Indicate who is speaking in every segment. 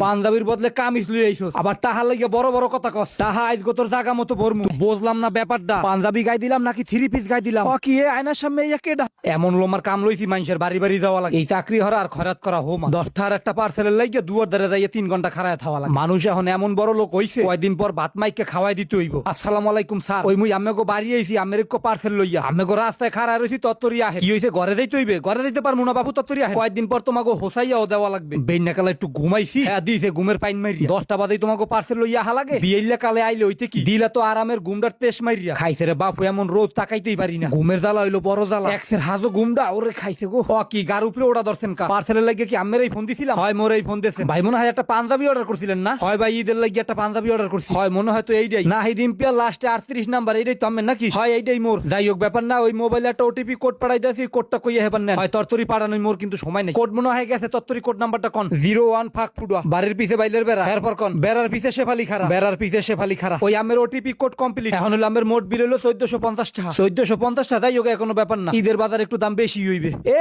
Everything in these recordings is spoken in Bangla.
Speaker 1: পাঞ্জাবির বদলে কামিজ লুই আইছস, আবার টাহা লাগিয়ে বড় বড় কথা কস। টাহা আইজ তোর জায়গা মতো ভরমু। বুঝলাম না ব্যাপারটা, পাঞ্জাবি গাই দিলাম নাকি থ্রি পিস গাই দিলাম? কি এ আয়নার সামনে ইয়া কেডা? এমন লোমার কাম লইছি মানুষের বাড়ি বাড়ি যাওয়া লাগে। এই চাকরি হরা আর খরাত করা হোমা 10টার একটা পার্সেলের লাগিয়ে দুয়ার দ্বারা যাইয়ে 3 ঘন্টা খাড়ায় থাওয়া লাগে। মানুষ এখন এমন বড় লোক হইছে, কয়দিন পর ভাত মাইকে খাওয়াই দিতে হইব। আসসালামু আলাইকুম স্যার, ওই মুই আম্মেগো বাড়ি আইছি, আমের একটু পার্সেল লইয়া। আম্মেগো রাস্তায় খাড়ায় রইছি, তত্তরি আহে। কি হইছে ঘরে যাইতে হইবে? ঘরে যাইতে পারমু না বাবু, তত্তরি আহে। কয়দিন পর তোমাকে হোসাইয়াও দেওয়া লাগবে। বেইনাকালে একটু ঘুমাইছি, হ্যাঁ দিছে ঘুমের পাইন মাইরিয়া। 10টা বাজেই তোমাকে পার্সেল লইয়া আহা লাগে। বিয়েইলা কালে আইলে হইতে কি দিলা তো আরামের ঘুমটার তেজ মাইরিয়া। খাইছে রে বাপু, এমন রোদ তাকাইতেই পারি না। ঘুমের জ্বালা হইলো বড় জ্বালা। এক্সের হাজো ঘুমটা ওরে খাইছে গো। কি গার উপরে ওড়া ধরছেন কা? পার্সেলের লাগিয়ে কি আম্মের এই ফোন দিছিলাম? হয় মোর এই ফোন দিয়েছেন। ভাই মনে হয় একটা পাঞ্জাবি অর্ডার করছিলেন না? হয় ভাই ঈদের লাগিয়ে একটা পাঞ্জাবি অর্ডার করছি। হয় মনে হয় তো এইটাই না, এই ডিম্পিয়া লাস্টে 38 নাম্বার, এইটাই তো আম্মের নাকি? হয় এইটাই মোর। যাই হোক ব্যাপার না, ওই মোবাইলে একটা ওটিপি কোড পাঠাই দিয়েছি, কোডটা কইয়া হেবার নেন। হয় তরতরি পাঠানোই মোর কিন্তু সময় নেই। কোড মনে হয় গেছে, তরতরি কোড নাম্বারটা কোন? 01 ফাঁক ফুডা। বাড়ির পিছে বাইলের বেড়া, এরপর কোন? বেড়ার পিছে শেফালি খারা, বেড়ার পিছে শেফালি খারা। ওই আমের ওটিপি কোড কমপ্লিট। এখন হলো আমের মোট বিল হলো 1450 টাকা। 1450 টাকা। যাই হোক কোনো ব্যাপার না, ঈদের বাজার একটু দাম বেশি হইবে। এ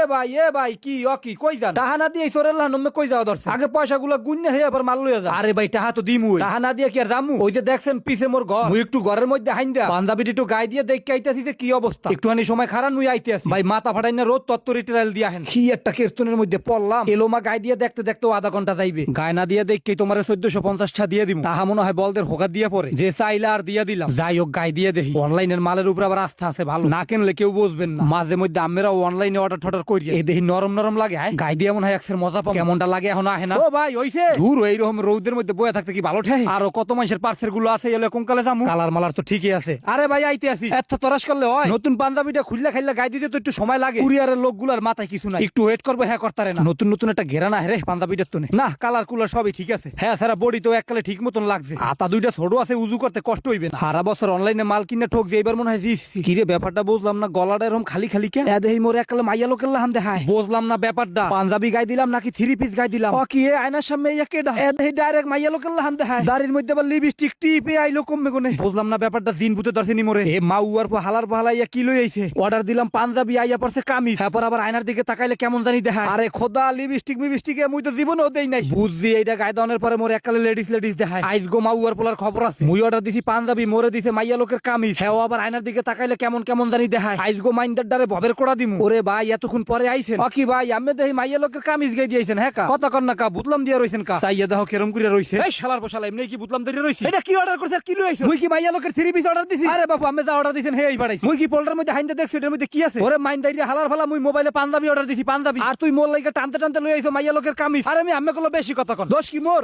Speaker 1: ভাই কি কি কই যান? টাহা না দিয়ে সরেল না নমে কই যাওয়া দরছে? আগে পয়সাগুলো গুন্নে হয়ে আবার মাল লইয়া যা। আরে ভাই টাহা তো দিমু, টাহা না দিয়ে কি আর দামু? ওই যে দেখছেন পিছে মোর ঘর, মুই একটু ঘরের মধ্যে হাইন্দা পাঞ্জাবিটি একটু গায়ে দিয়ে দেখতে আইতাছি যে কি অবস্থা। একটুখানি সময় খারাপ মুই আইতে আছি। ভাই মাথা ফাটাই না রোদ, তত্তরি ট্রাইল দিয়া হেন। কি একটা কেস্তনের মধ্যে পড়লাম, এলোমা গায়ে দিয়ে দেখতে দেখতে আধা ঘন্টা যাইবে। গায়ে না দিয়ে দেখকেই তোমার 1450 টাকা দিয়ে দিব। তাহা মনে হয় বলদের হোকা দিয়ে পরে যে চাইলা আর দিয়া দিলাম। যাই হোক গায়ে দিয়ে দেখি। অনলাইনের মালের উপর আবার আস্থা আছে ভালো, না কিনলে কেউ বুঝবেন না। মাঝে মধ্যে আমরাও অনলাইনে অর্ডার টর্ডার করি, এই দেখি নরম নরম লাগে। গায়ে দিয়ে মনে হয় একসের মজা পাবো। কেমনটা লাগে এখন আহে না। ও ভাই হইছে দূর, এইরকম রৌদের মধ্যে বয়ে থাকতে কি ভালো ঠাই? আরো কত মানুষের পার্সেল গুলো আছে, এলে কোনকালে যামু? কালার মালার তো ঠিকই আছে। আরে ভাই আইতে আসি, এত তরাস করলে হয়? নতুন পাঞ্জাবিটা খুললে খাইলে গায়ে দিতে তো একটু সময় লাগে। কুরিয়ারের লোকগুলার মাথায় কিছু নাই, একটু ওয়েট করবো। হ্যাঁ করতারে না, নতুন নতুন একটা ঘেরা না রে পাঞ্জাবিটার তো না। কালার কুলার সবই ঠিক আছে। হ্যাঁ সারা বডি তো এককালে ঠিক মতন লাগছে। হাতা দুইটা ছোট আছে, উজু করতে কষ্ট হইবে না। সারা বছর অনলাইনে মাল কিনে ঠক যে এবার মনে হয় কিরে ব্যাপারটা বুঝলাম না। গলাটা এরকম খালি খালি কে? দেহি মোর এককালে মাইয়া লোকের লাহান দেখায়। বুঝলাম না ব্যাপারটা, পাঞ্জাবি গাই দিলাম নাকি থ্রি পিস গাই দিলাম? কি এ আয়নার সামনে ইয়া কেডা? দেহি ডাইরেক্ট মাইয়া লোকের লাহান দেখায়। দাড়ির মধ্যে আবার লিপস্টিক টিপে আইলো কমবে কোনে। বুঝলাম না ব্যাপারটা, জিন ভূতে ধরছেনি মোরে। এ মাউয়ার পর হালার পাহালাইয়া কি লই আইছে? অর্ডার দিলাম পাঞ্জাবি, আইয়া পড়ছে কামিজ। তারপর আবার আয়নার দিকে তাকাইলে কেমন জানি দেখায়। আরে খোদা, লিপস্টিক মিপস্টিক মুই তো জীবনেও দেই নাই। বুঝছি এইটা গায়ে দানের পরে মোর এককালে লেডিস দেখায়। আইজ গো মাউয়ার পোলার খবর আছে। মুই অর্ডার দিছি পাঞ্জাবি, মোরে দিছে মাইয়া লোকের কামিজ। হ্যাঁ আবার আয়নার দিকে তাকাইলে কেমন কেমন জানি দেখায়। আইজ গো মাইন্দার ডারে ভবের কোড়া দিমু। ওরে ভাই এতক্ষণ পরে আইছেন? কি ভাই আমি দেখি মাইয়া লোকের কামিজ গাই দিয়েছেন? হ্যাঁ কা কথা কন না কা, বুতলাম দিয়া রইছেন কা? চাইয়া দেখো কেরম করে রইছে। এই শালার বসালা এমনি কি বুতলাম ধরে রইছে? এটা কি অর্ডার করছ আর কি লই আইছো? মুই কি মাইয়া লোকের থ্রি পিস অর্ডার দিছি? আরে বাপু আমি যা অর্ডার দিছেন হে এই বাড়াইছি। মুই কি পোল্ডার মধ্যে হাইন্দা দেখছ এটার মধ্যে কি আছে? ওরে মাইন্দাইরা হালার ফালা, মুই মোবাইলে পাঞ্জাবি অর্ডার দিছি পাঞ্জাবি, আর তুই মোর লাগা টানতে টানতে লই আইছো মাইয়া লোকের কামিজ। আরে আমি আম্মে কল বেশি কথা কন, দোষ কি মোর?